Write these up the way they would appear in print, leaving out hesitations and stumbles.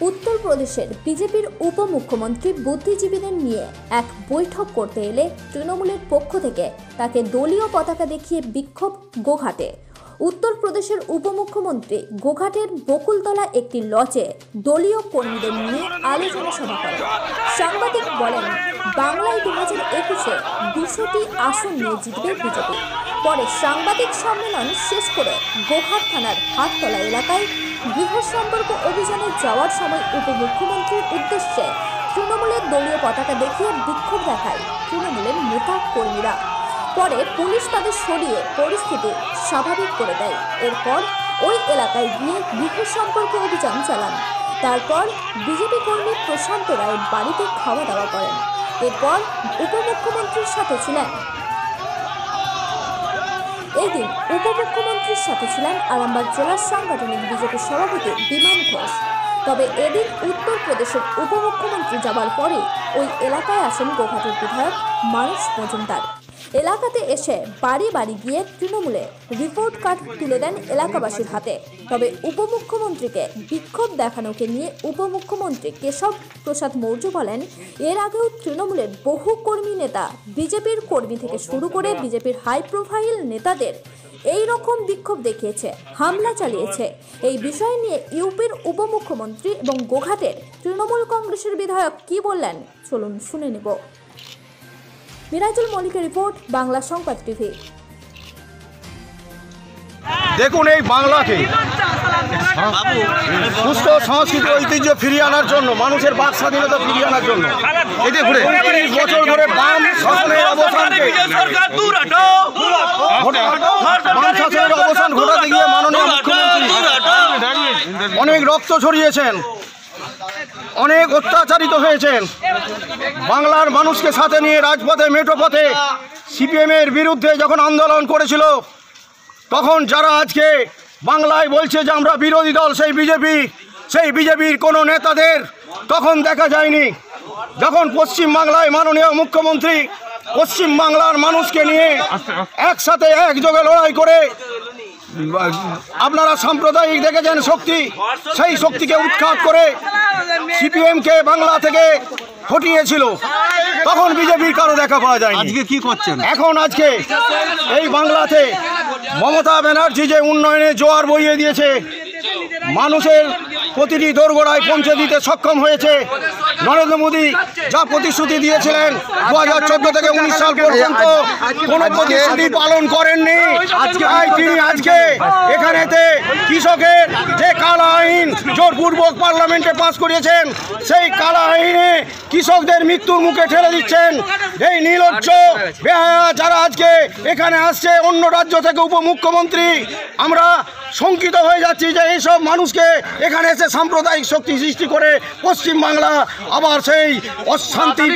উত্তরপ্রদেশের বিজেপির উপমুখ্যমন্ত্রী বুদ্ধিজীবীদের নিয়ে এক বৈঠক করতে এলে তৃণমূলের পক্ষ থেকে তাকে দলীয় পতাকা দেখিয়ে বিক্ষোভ গোঘাটে। উত্তরপ্রদেশের উপমুখ্যমন্ত্রী গোঘাটের বকুলতলা একটি লজে দলীয় কর্মীদের নিয়ে আলোচনা সভা করেন। সাংবাদিক বলেন, বাংলায় 2021-এ 200টি আসন নিয়ে জিতবে বিজেপি। পরে সাংবাদিক সম্মেলন শেষ করে গোঘাট থানার হাটতলা এলাকায় গৃহ সম্পর্ক অভিযানে যাওয়ার সময় উপমুখ্যমন্ত্রীর উদ্দেশ্যে তৃণমূলের দলীয় পতাকা দেখিয়ে বিক্ষোভ দেখায় তৃণমূলের নেতা কর্মীরা। পরে পুলিশ তাদের সরিয়ে পরিস্থিতি স্বাভাবিক করে দেয়। এরপর ওই এলাকায় গিয়ে গৃহ সম্পর্ক অভিযান চালান। তারপর বিজেপি কর্মী প্রশান্ত রায়ের বাড়িতে খাওয়া দাওয়া করেন। এরপর উপমুখ্যমন্ত্রীর সাথে ছিলেন আরামবাগ জেলার সাংগঠনিক বিজেপি সভাপতি বিমান ঘোষ। তবে এদিন উত্তরপ্রদেশের উপমুখ্যমন্ত্রী যাবার পরে ওই এলাকায় আসেন গোঘাটের বিধায়ক মানস মজুমদার। এলাকাতে এসে বাড়ি বাড়ি গিয়ে তৃণমূলে রিপোর্ট কার্ড তুলে দেন এলাকাবাসীর হাতে। তবে উপমুখ্যমন্ত্রীকে বিক্ষোভ দেখানোকে নিয়ে উপমুখ্যমন্ত্রী কেশব প্রসাদ মৌর্য বলেন, এর আগেও তৃণমূলের বহু কর্মী নেতা বিজেপির কর্মী থেকে শুরু করে বিজেপির হাই প্রোফাইল নেতাদের এই রকম বিক্ষোভ দেখিয়েছে, হামলা চালিয়েছে। এই বিষয় নিয়ে ইউপির উপমুখ্যমন্ত্রী এবং গোঘাটের তৃণমূল কংগ্রেসের বিধায়ক কি বললেন, চলুন শুনে নেব। মিরাজুল মল্লিকের রিপোর্ট, বাংলা সংবাদ টিভি। দেখুন, এই বাংলাকে সুস্থ সংস্কৃতি ঐতিহ্য ফিরিয়ে আনার জন্য, মানুষের বাক স্বাধীনতা ফিরিয়ে আনার জন্য এতে ঘুরে 30 বছর ধরে বাম শাসনের অবসান ঘটাতে গিয়ে মাননীয় মুখ্যমন্ত্রী অনেক রক্ত ছড়িয়েছেন, অনেক অত্যাচারিত হয়েছেন। বাংলার মানুষকে সাথে নিয়ে রাজপথে মেঠোপথে সিপিএমের বিরুদ্ধে যখন আন্দোলন করেছিল, তখন যারা আজকে বাংলায় বলছে যে আমরা বিরোধী দল, সেই বিজেপির কোনো নেতাদের তখন দেখা যায়নি। যখন পশ্চিম বাংলায় মাননীয় মুখ্যমন্ত্রী পশ্চিম বাংলার মানুষকে নিয়ে একসাথে একযোগে লড়াই করে, আপনারা সাম্প্রদায়িক দেখেছেন শক্তি, সেই শক্তিকে উৎখাত করে সিপিএমকে বাংলা থেকে হটিয়েছিল, তখন বিজেপির কারো দেখা পাওয়া যায়। আজকে কি করছেন? এখন আজকে এই বাংলাতে মমতা ব্যানার্জি যে উন্নয়নের জোয়ার বইয়ে দিয়েছে, মানুষের প্রতিটি দোরগোড়ায় পৌঁছে দিতে সক্ষম হয়েছে। নরেন্দ্র মোদী যা প্রতিশ্রুতি দিয়েছিলেন 2014 থেকে 19 সাল পর্যন্ত কোনো প্রতিশ্রুতি পালন করেননি। তিনি আজকে এখানেতে কৃষকের যে কালা আইন জোরপূর্বক পার্লামেন্টে পাস করিয়েছেন, সেই কালা আইনে কৃষকদের মৃত্যুর মুখে ঠেলে দিচ্ছেন। এই নির্লজ্জ বেহায়া যারা আজকে এখানে আসছে অন্য রাজ্য থেকে উপমুখ্যমন্ত্রী, আমরা শঙ্কিত হয়ে যাচ্ছি যে এইসব মানুষকে এখানে এসে সাম্প্রদায়িক শক্তি সৃষ্টি করে পশ্চিমবাংলা আবার সেই অশান্তির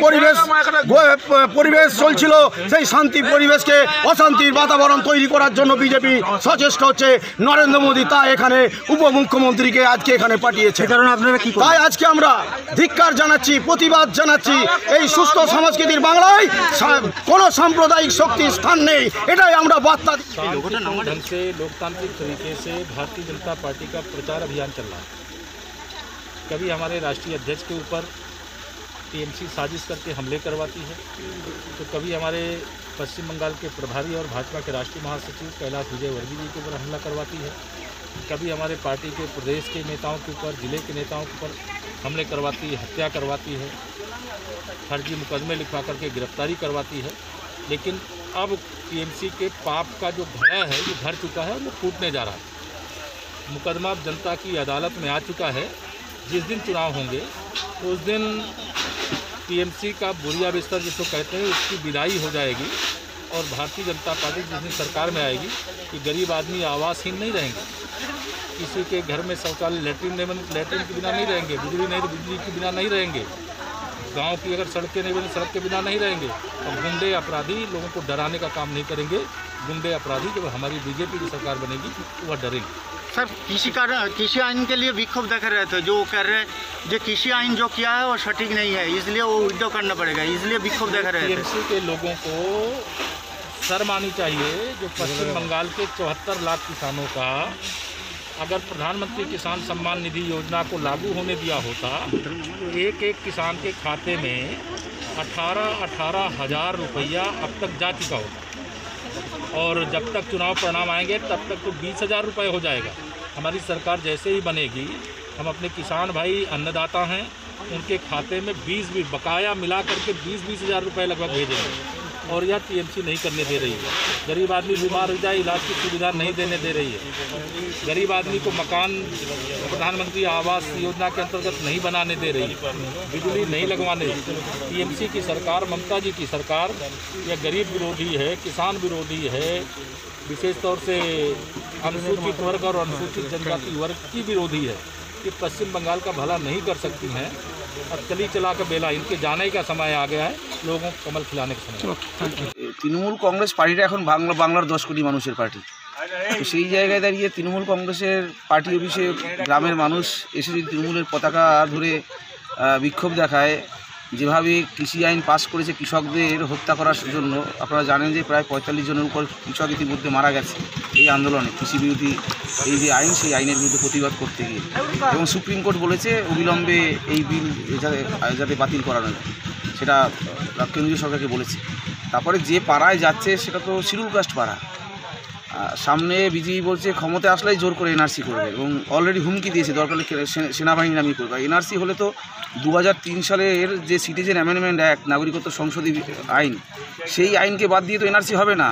পরিবেশ চলছিল, সেই শান্তি পরিবেশকে অশান্তির বাতাবরণ তৈরি করার জন্য বিজেপি সচেষ্ট হচ্ছে। নরেন্দ্র মোদী তা এখানে উপমুখ্যমন্ত্রীকে আজকে এখানে পাঠিয়েছে। কারণ আপনারা কি, তাই আজকে আমরা ধিক্কার জানাচ্ছি, প্রতিবাদ জানাচ্ছি। এই সুস্থ সংস্কৃতির বাংলায় কোনো সাম্প্রদায়িক শক্তির স্থান নেই, এটাই আমরা বার্তা দিচ্ছি। लोकतांत्रिक तरीके से भारतीय जनता पार्टी का प्रचार अभियान चल रहा है। कभी हमारे राष्ट्रीय अध्यक्ष के ऊपर टीएमसी साजिश करके हमले करवाती है, तो कभी हमारे पश्चिम बंगाल के प्रभारी और भाजपा के राष्ट्रीय महासचिव कैलाश विजयवर्गीय जी के ऊपर हमला करवाती है, कभी हमारे पार्टी के प्रदेश के नेताओं के ऊपर, जिले के नेताओं के ऊपर हमले करवाती है, हत्या करवाती है, फर्जी मुकदमे लिखवा करके गिरफ्तारी करवाती है। लेकिन अब टीएमसी के पाप का जो घड़ा है, जो भर चुका है, वो फूटने जा रहा है। मुकदमा जनता की अदालत में आ चुका है। जिस दिन चुनाव होंगे उस दिन टीएमसी का बुरिया बिस्तर जिसको कहते हैं, उसकी विदाई हो जाएगी और भारतीय जनता पार्टी जिस दिन सरकार में आएगी कि गरीब आदमी आवासहीन नहीं रहेंगे, किसी के घर में शौचालय लैट्रिन के बिना नहीं रहेंगे, बिजली के बिना नहीं रहेंगे, गांव की अगर सड़कें नहीं बनी सड़क के बिना नहीं रहेंगे, और गुंडे अपराधी लोगों को डराने का काम नहीं करेंगे। गुंडे अपराधी जब हमारी बीजेपी की सरकार बनेगी तो वह डरेंगे। सर, कृषि आइन के लिए विक्षोभ देख रहे थे, जो कह रहे जो कृषि आइन जो किया है वो सटीक नहीं है, इसलिए वो विड्रॉ करना पड़ेगा, इसलिए विक्षोभ देख रहे थे। टीएमसी के लोगों को शर्म आनी चाहिए, जो पश्चिम बंगाल के 74 लाख किसानों का अगर प्रधानमंत्री किसान सम्मान निधि योजना को लागू होने दिया होता तो एक एक किसान के खाते में 18 हज़ार रुपया अब तक जा चुका होता और जब तक चुनाव परिणाम आएंगे तब तक तो 20,000 रुपये हो जाएगा। हमारी सरकार जैसे ही बनेगी हम अपने किसान भाई अन्नदाता हैं उनके खाते में 20 बकाया मिला करके 20 हज़ार रुपये लगभग भेजेंगे और यह टीएमसी नहीं करने दे रही है। गरीब आदमी बीमार हो जाए इलाज की सुविधा नहीं देने दे रही है। गरीब आदमी को मकान प्रधानमंत्री आवास योजना के अंतर्गत नहीं बनाने दे रही है। बिजली नहीं लगवाने। टीएमसी की सरकार, ममता जी की सरकार यह गरीब विरोधी है, किसान विरोधी है, विशेष तौर से अनुसूचित वर्ग और अनुसूचित जनजाति वर्ग की विरोधी है कि पश्चिम बंगाल का भला नहीं कर सकती हैं। अब चली चला कर बेला इनके जाने का समय आ गया है, लोगों को कमल खिलाने का समय। তৃণমূল কংগ্রেস পার্টিটা এখন বাংলার 10 কোটি মানুষের পার্টি। তো সেই জায়গায় দাঁড়িয়ে তৃণমূল কংগ্রেসের পার্টি অফিসে গ্রামের মানুষ এসে যদি তৃণমূলের পতাকা ধরে বিক্ষোভ দেখায়, যেভাবে কৃষি আইন পাস করেছে কৃষকদের হত্যা করার জন্য, আপনারা জানেন যে প্রায় 45 জনের উপর কৃষক ইতিমধ্যে মারা গেছে এই আন্দোলনে, কৃষি বিরোধী এই যে আইন সেই আইনের বিরুদ্ধে প্রতিবাদ করতে গিয়ে, এবং সুপ্রিম কোর্ট বলেছে অবিলম্বে এই বিল যাতে বাতিল করানো যায়, সেটা কেন্দ্রীয় সরকারকে বলেছে। তারপরে যে পাড়ায় যাচ্ছে সেটা তো শিডিউল কাস্ট পাড়া, সামনে বিজেপি বলছে ক্ষমতা আসলেই জোর করে এনআরসি করবে এবং অলরেডি হুমকি দিয়েছে দরকার সেনাবাহিনী নামিয়ে করবে। এনআরসি হলে তো 2003 সালের যে সিটিজেন অ্যামেন্ডমেন্ট অ্যাক্ট, নাগরিকত্ব সংশোধনী আইন, সেই আইনকে বাদ দিয়ে তো এনআরসি হবে না।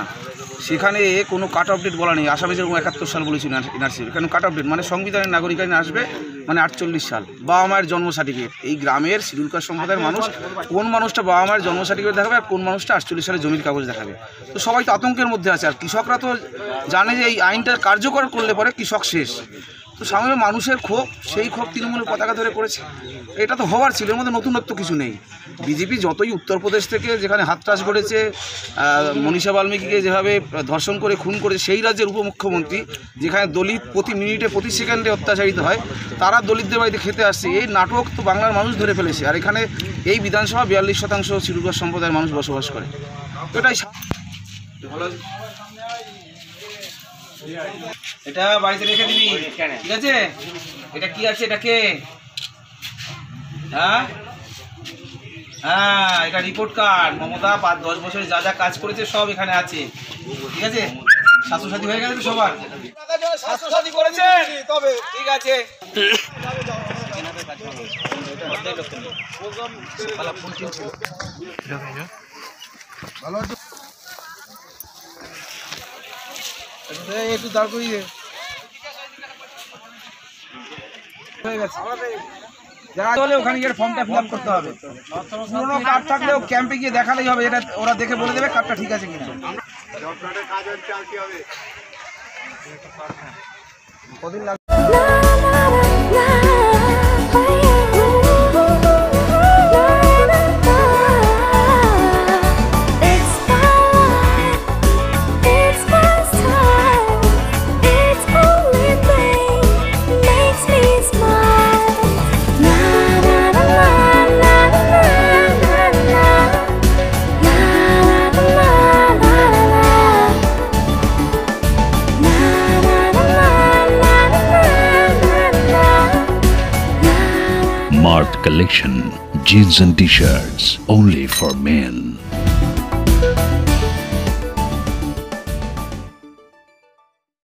সেখানে কোনো কাট অফ ডেট বলা নেই। আসামে যেরকম 71 সাল বলেছিল এনআরসি, এখানে কাট অফ ডেট মানে সংবিধানের নাগরিক আইন আসবে মানে 48 সাল। বাবা মায়ের জন্ম সার্টিফিকেট, এই গ্রামের শিডিউল কাস্ট সম্প্রদায়ের মানুষ কোন মানুষটা বাবা মায়ের জন্ম সার্টিফিকেট দেখাবে আর কোন মানুষটা 48 সালে জমির কাগজ দেখাবে? তো সবাই তো আতঙ্কের মধ্যে আছে। আর কৃষকরা তো জানে যে এই আইনটা কার্যকর করলে পরে কৃষক শেষ। তো সামনে মানুষের ক্ষোভ, সেই ক্ষোভ তৃণমূলের পতাকা ধরে করেছে। এটা তো হওয়ার ছিল, এর মধ্যে নতুনত্ব কিছু নেই। বিজেপি যতই উত্তরপ্রদেশ থেকে যেখানে হাতটাস করেছে, মনীষা বাল্মীকিকে যেভাবে ধর্ষণ করে খুন করেছে, সেই রাজ্যের উপমুখ্যমন্ত্রী যেখানে দলিত প্রতি মিনিটে প্রতি সেকেন্ডে অত্যাচারিত হয়, তারা দলিতদের বাড়িতে খেতে আসছে। এই নাটক তো বাংলার মানুষ ধরে ফেলেছে। আর এখানে এই বিধানসভা 42% শিডিউল কাস্ট সম্প্রদায়ের মানুষ বসবাস করে। তো এটাই এটা বাড়িতে রেখে দিবি, ঠিক আছে? এটা কি আছে? এটা কে? হ্যাঁ হ্যাঁ, এটা রিপোর্ট কার্ড। মমতা 5-10 বছরে যা যা কাজ করেছে সব এখানে আছে, ঠিক আছে? স্বাস্থ্যসাথী হয়ে গেছে তো সবার? স্বাস্থ্যসাথী করেছে, ঠিক আছে। একটু দাঁড় করিয়ে হয়ে গেছে। যারা হলে ওখানে গিয়ে ফর্মটা ফিল আপ করতে হবে। পুরোনো কার্ড থাকলেও ক্যাম্পে গিয়ে দেখালেই হবে, এটা ওরা দেখে বলে দেবে কার্ডটা ঠিক আছে কিনা। কদিন লাগবে? Marked Collection, jeans and t-shirts only for men.